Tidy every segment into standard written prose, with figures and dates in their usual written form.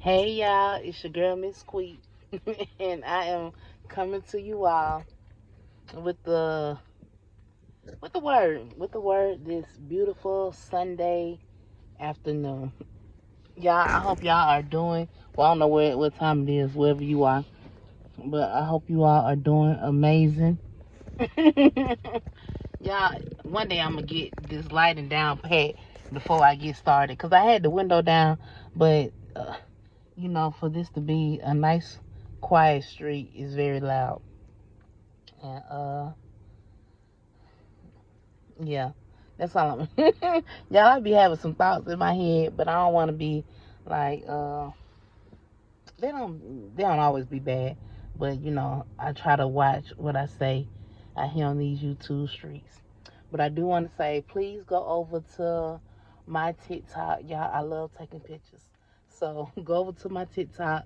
Hey y'all, it's your girl Miss Queet, and I am coming to you all with the word this beautiful Sunday afternoon. Y'all, I hope y'all are doing well. I don't know what time it is, wherever you are, but I hope you all are doing amazing. Y'all, one day I'm gonna get this lighting down pat before I get started, cause I had the window down, but for this to be a nice, quiet street is very loud. And yeah, that's all I'm. Y'all, I be having some thoughts in my head, but I don't want to be like they don't always be bad, but I try to watch what I say out here on these YouTube streets. But I do want to say, please go over to my TikTok, y'all. I love taking pictures, so go over to my TikTok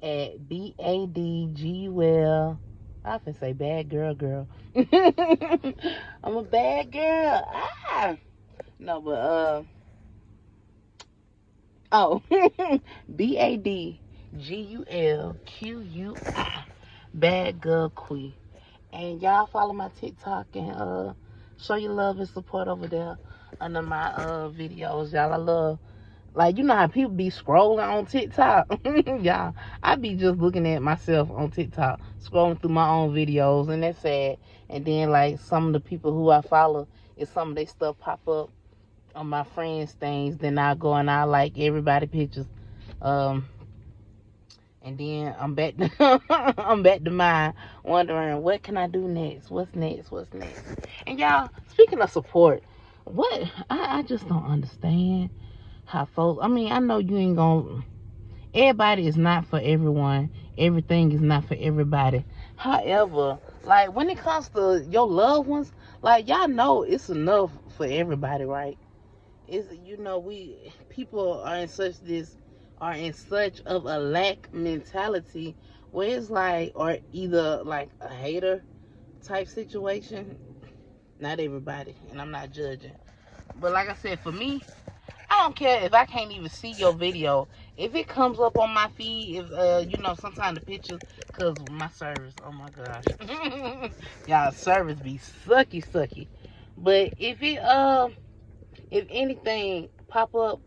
at BADGUL. I can say bad girl. I'm a bad girl. No, but oh, BADGULQUI, bad girl Quee. And y'all follow my TikTok and show your love and support over there under my videos, y'all. I love, like, you know how people be scrolling on TikTok. Y'all, I be just looking at myself on TikTok, scrolling through my own videos, and that's sad. And then, like, some of the people who I follow, if some of their stuff pop up on my friends' things, then I go and I like everybody pictures. Um, and then I'm back to, I'm back to mine, wondering what can I do next? What's next? And y'all, speaking of support, what I just don't understand how folks. I mean, I know you ain't gonna. Everybody is not for everyone. Everything is not for everybody. However, like when it comes to your loved ones, like y'all know it's enough for everybody, right? Is we people are in such of a lack mentality where it's like, or either like a hater type situation. Not everybody, and I'm not judging, but like I said, for me, I don't care if I can't even see your video. If it comes up on my feed, if sometimes the pictures, cause my service, oh my gosh, y'all service be sucky. But if anything pop up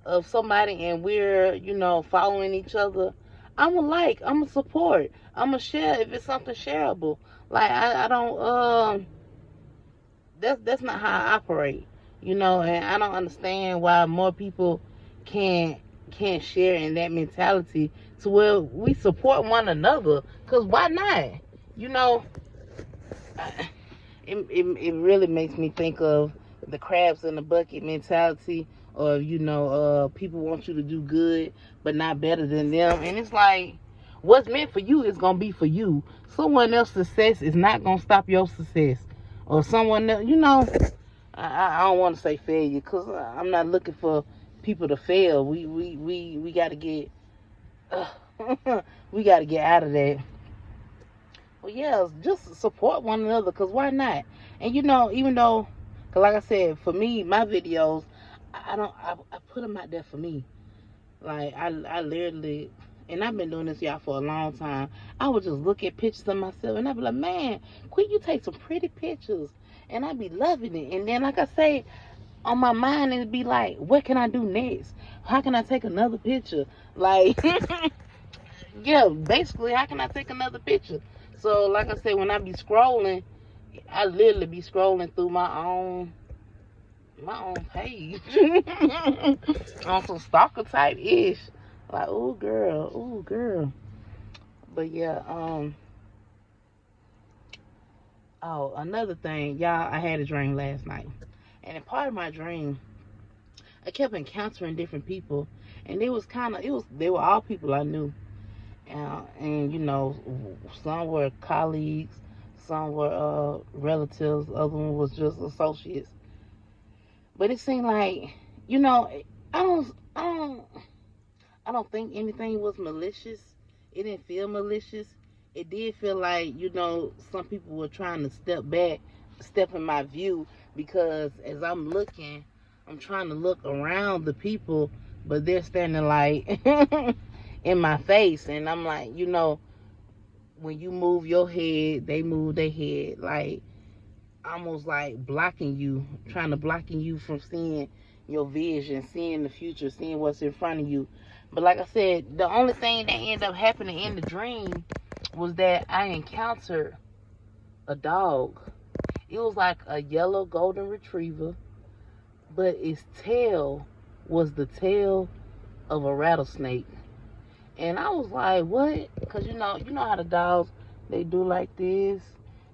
of somebody and we're following each other, I'ma support, I'ma share if it's something shareable. Like I don't that's not how I operate, and I don't understand why more people can't can't share in that mentality to where we support one another. Cause why not? You know, it really makes me think of the crabs in the bucket mentality, or people want you to do good but not better than them, and it's like what's meant for you is gonna be for you. Someone else's success is not gonna stop your success, or someone else. I don't want to say failure because I'm not looking for people to fail. We got to get we got to get out of that. Well, yeah, just support one another, because why not? And even though, because like I said, for me, my videos, I put them out there for me. Like, I literally, and I've been doing this, y'all, for a long time. I would just look at pictures of myself, and I'd be like, man, Quit, you take some pretty pictures. And I'd be loving it. And then, like I say, on my mind, it'd be like, what can I do next? How can I take another picture? Like, yeah, basically, how can I take another picture? So, like I said, when I be scrolling, I literally be scrolling through my own page on some stalker type ish. Like, ooh girl. But yeah, oh, another thing, y'all, I had a dream last night. And in part of my dream, I kept encountering different people, and they were all people I knew. And some were colleagues, some were relatives, other one was just associates. But it seemed like, I don't, I don't, I don't think anything was malicious. It didn't feel malicious. It did feel like, some people were trying to step in my view, because as I'm looking, I'm trying to look around the people, but they're standing like in my face. And I'm like, you know, when you move your head, they move their head, like almost like blocking you, trying to blocking you from seeing your vision, seeing the future, seeing what's in front of you. But like I said, the only thing that ended up happening in the dream was that I encountered a dog. It was like a yellow golden retriever, but its tail was the tail of a rattlesnake. And I was like, what? Because you know how the dogs, they do like this,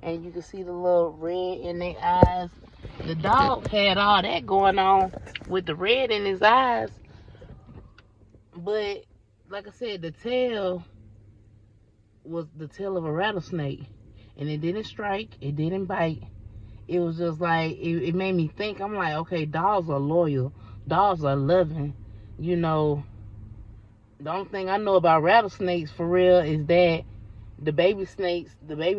and you can see the little red in their eyes. The dog had all that going on with the red in his eyes. But like I said, the tail was the tail of a rattlesnake. And it didn't strike, it didn't bite. It was just like, it made me think. I'm like, okay, dogs are loyal. Dogs are loving. You know, the only thing I know about rattlesnakes for real is that the baby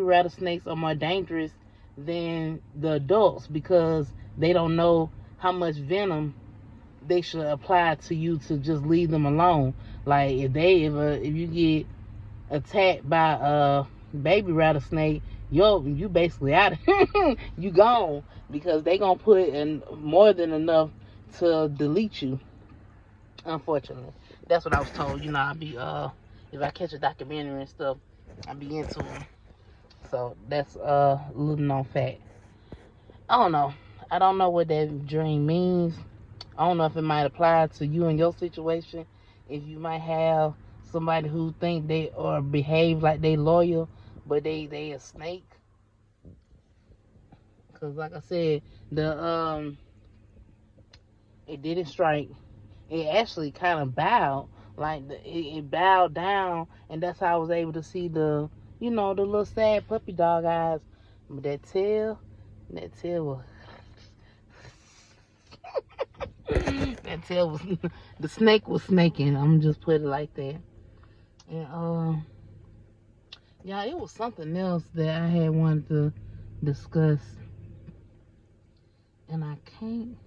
rattlesnakes are more dangerous than the adults, because they don't know how much venom they should apply to you to just leave them alone. Like if you get attacked by a baby rattlesnake, you basically out. You gone, because they gonna put in more than enough to delete you. Unfortunately, that's what I was told. You know, I be if I catch a documentary and stuff, I be into them. So that's a little known fact. I don't know. I don't know what that dream means. I don't know if it might apply to you in your situation. If you might have somebody who think they or behave like they loyal, but they a snake. Cause like I said, it didn't strike. It actually kind of bowed, like it bowed down, and that's how I was able to see the little sad puppy dog eyes. But that tail was that tail was the snake was snaking. I'm just put it like that. And yeah, it was something else that I had wanted to discuss, and I can't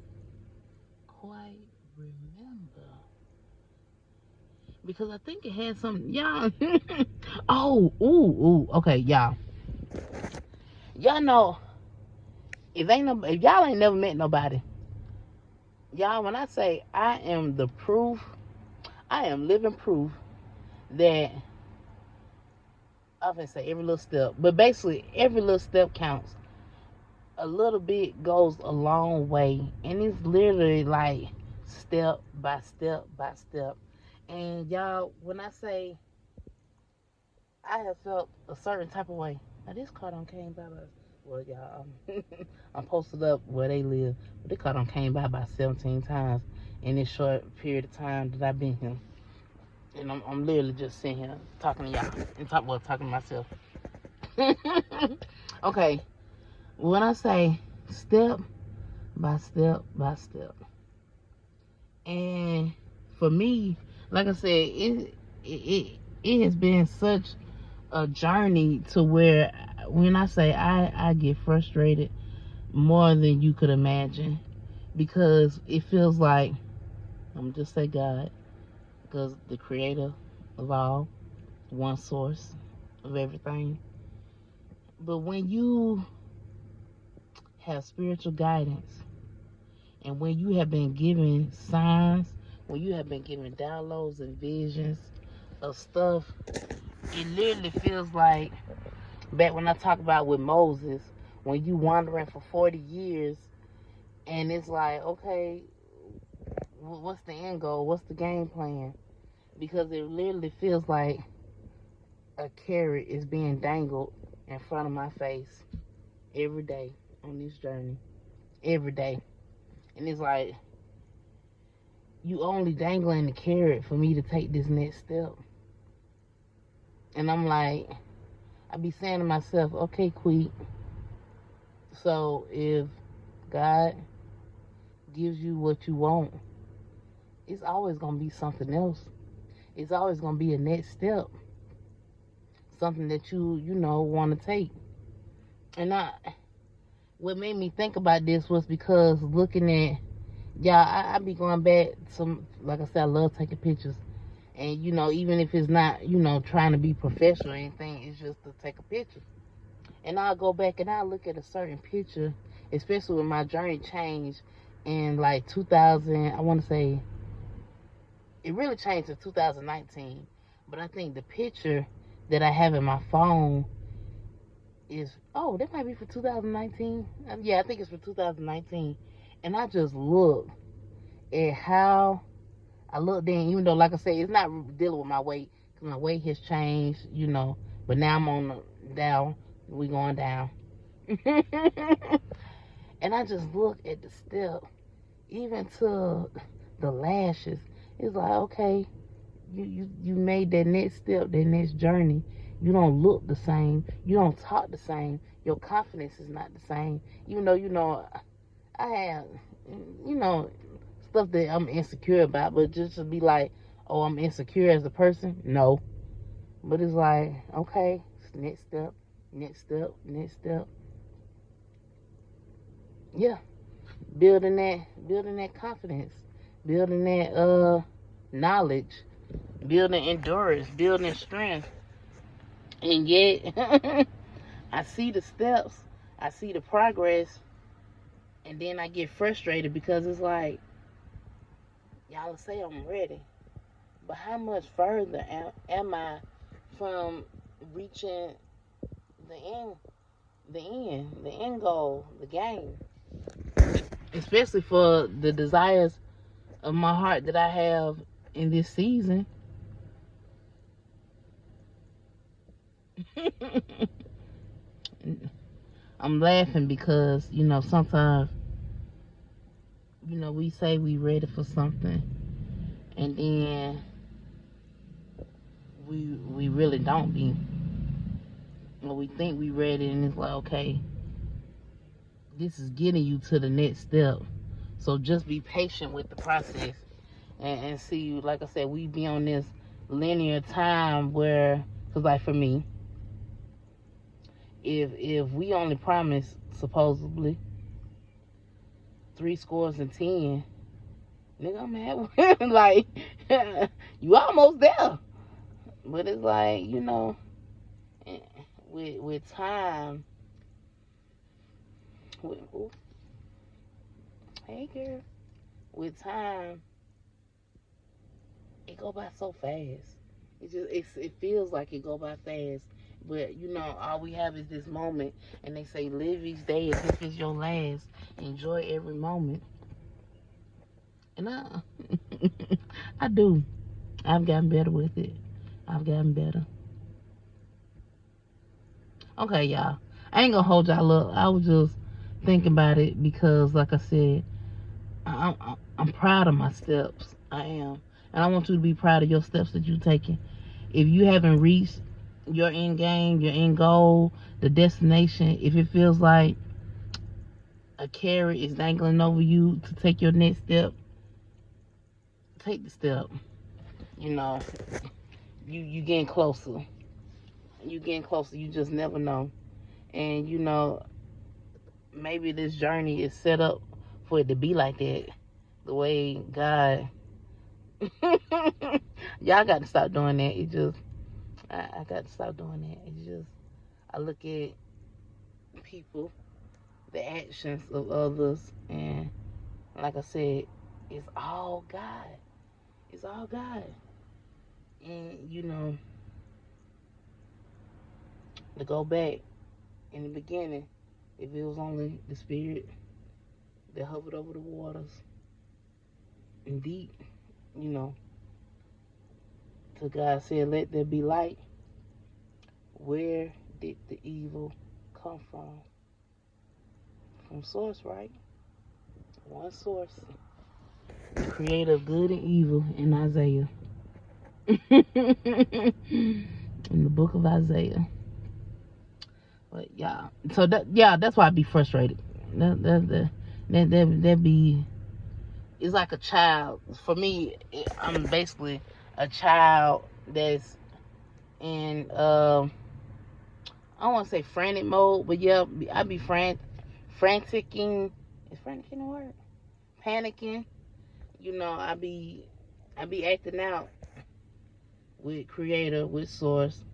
quite remember, because I think it had something. Y'all, okay, y'all know, if y'all ain't never met nobody, y'all, when I say I am the proof, I am living proof that I can say every little step, but basically every little step counts. A little bit goes a long way, and it's literally like step by step by step. And y'all, when I say I have felt a certain type of way, now this car done came by us. Well, y'all, I'm posted up where they live, but this car done came by about 17 times in this short period of time that I've been here. And I'm literally just sitting here talking to y'all and talking to myself. Okay, when I say step by step by step, and for me, like I said, it has been such a journey to where when I say I get frustrated more than you could imagine, because it feels like, I'm just say God, because the creator of all, one source of everything. But when you have spiritual guidance, and when you have been given signs, when you have been given downloads and visions of stuff, it literally feels like back when I talk about with Moses, when you wandering for 40 years, and it's like, okay, what's the end goal? What's the game plan? Because it literally feels like a carrot is being dangled in front of my face every day on this journey. Every day. And it's like, you only dangling the carrot for me to take this next step. And I'm like, I be saying to myself, okay, Queet, so if God gives you what you want, it's always going to be something else. It's always going to be a next step. Something that you want to take. And what made me think about this was because looking at, y'all, I be going back to, like I said, I love taking pictures. And, you know, even if it's not, you know, trying to be professional or anything, it's just to take a picture. And I'll go back and I'll look at a certain picture, especially when my journey changed in like 2000, I want to say, it really changed in 2019. But I think the picture that I have in my phone is, oh, that might be for 2019. Yeah, I think it's for 2019. And I just look at how I look then, even though, like I said, it's not dealing with my weight, because my weight has changed, you know, but now I'm on the down, we going down. And I just look at the step, even to the lashes. It's like, okay, you made that next step, that next journey. You don't look the same. You don't talk the same. Your confidence is not the same. Even though, you know, I have, you know, stuff that I'm insecure about, but just to be like, oh, I'm insecure as a person, no. But it's like, okay, next step, next step, next step. Yeah, building that confidence, building that knowledge, building endurance, building strength. And yet I see the steps, I see the progress, and then I get frustrated because it's like, y'all say I'm ready, but how much further am I from reaching the the end goal, the game? Especially for the desires of my heart that I have in this season. I'm laughing because, you know, sometimes, you know, we say we ready for something, and then we really don't be. Or we think we ready, and it's like, okay, this is getting you to the next step. So just be patient with the process, and see, like I said, we be on this linear time where, because like for me, if we only promise supposedly 10, nigga, I'm mad. Like, you almost there. But it's like, you know, with time, ooh, hey girl, with time, it go by so fast. It feels like it go by fast. But, you know, all we have is this moment, and they say live each day as if it's your last. Enjoy every moment. And I do. I've gotten better with it. I've gotten better. Okay, y'all. I ain't gonna hold y'all up. I was just thinking about it because, like I said, I'm proud of my steps. I am. And I want you to be proud of your steps that you're taking. If you haven't reached your end game, your end goal, the destination, if it feels like a carrot is dangling over you to take your next step, take the step. You know, you getting closer. You getting closer. You just never know. And, you know, maybe this journey is set up for it to be like that. The way God, y'all got to stop doing that. It just, I got to stop doing that. It's just, I look at people, the actions of others, and like I said, it's all God. It's all God. And, you know, to go back in the beginning, if it was only the Spirit that hovered over the waters and deep, you know, till God said, let there be light, where did the evil come from? From source, right? One source. The creator of good and evil in Isaiah. In the book of Isaiah. But yeah. So that's why I be frustrated. That be, it's like a child. For me, I'm basically a child that's in I don't want to say frantic mode, but yeah, I be franticking. Is franticking a word? Panicking. You know, I be acting out with Creator, with Source,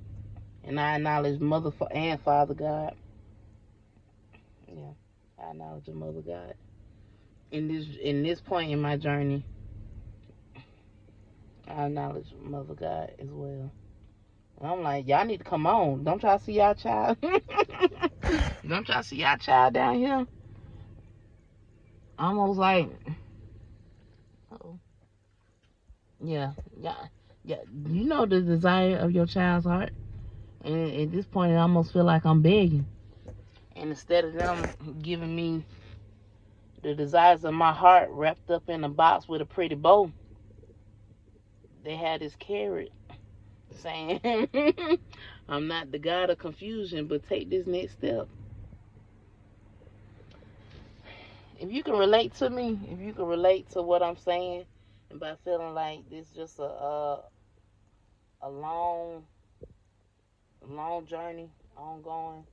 and I acknowledge Mother and Father God. Yeah, I acknowledge the Mother God. In this point in my journey, I acknowledge Mother God as well. And I'm like, y'all need to come on. Don't y'all see y'all child? Don't y'all see y'all child down here? Almost like, uh-oh. Yeah, yeah, yeah. You know the desire of your child's heart. And at this point, I almost feel like I'm begging. And instead of them giving me the desires of my heart wrapped up in a box with a pretty bow, they had this carrot saying, I'm not the God of confusion, but take this next step. If you can relate to me, if you can relate to what I'm saying, and by feeling like this just a long journey, ongoing,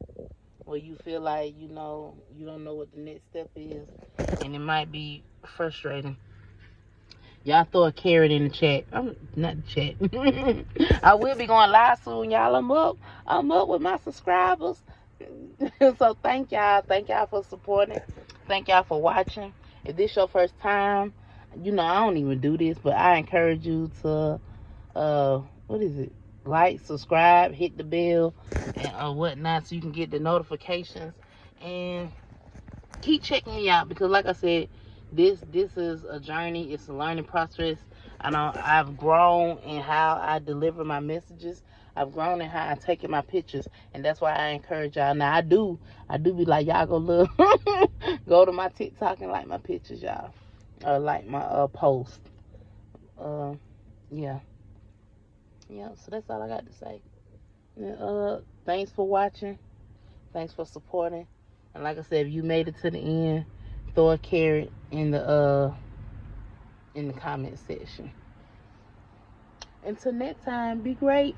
where you feel like you don't know what the next step is, and it might be frustrating. Y'all throw a carrot in the chat. I'm not the chat. I will be going live soon, y'all. I'm up with my subscribers. So thank y'all. Thank y'all for supporting. Thank y'all for watching. If this your first time, I don't even do this, but I encourage you to what is it? Like, subscribe, hit the bell, and whatnot, so you can get the notifications, and keep checking me out, because like I said, this is a journey. It's a learning process. I've grown in how I deliver my messages. I've grown in how I take in my pictures, and that's why I encourage y'all. Now I do be like, y'all go look, go to my TikTok and like my pictures, y'all, or like my post. Yeah. So that's all I got to say. Thanks for watching. Thanks for supporting. And like I said, if you made it to the end, throw a carrot in the comment section. Until next time, be great.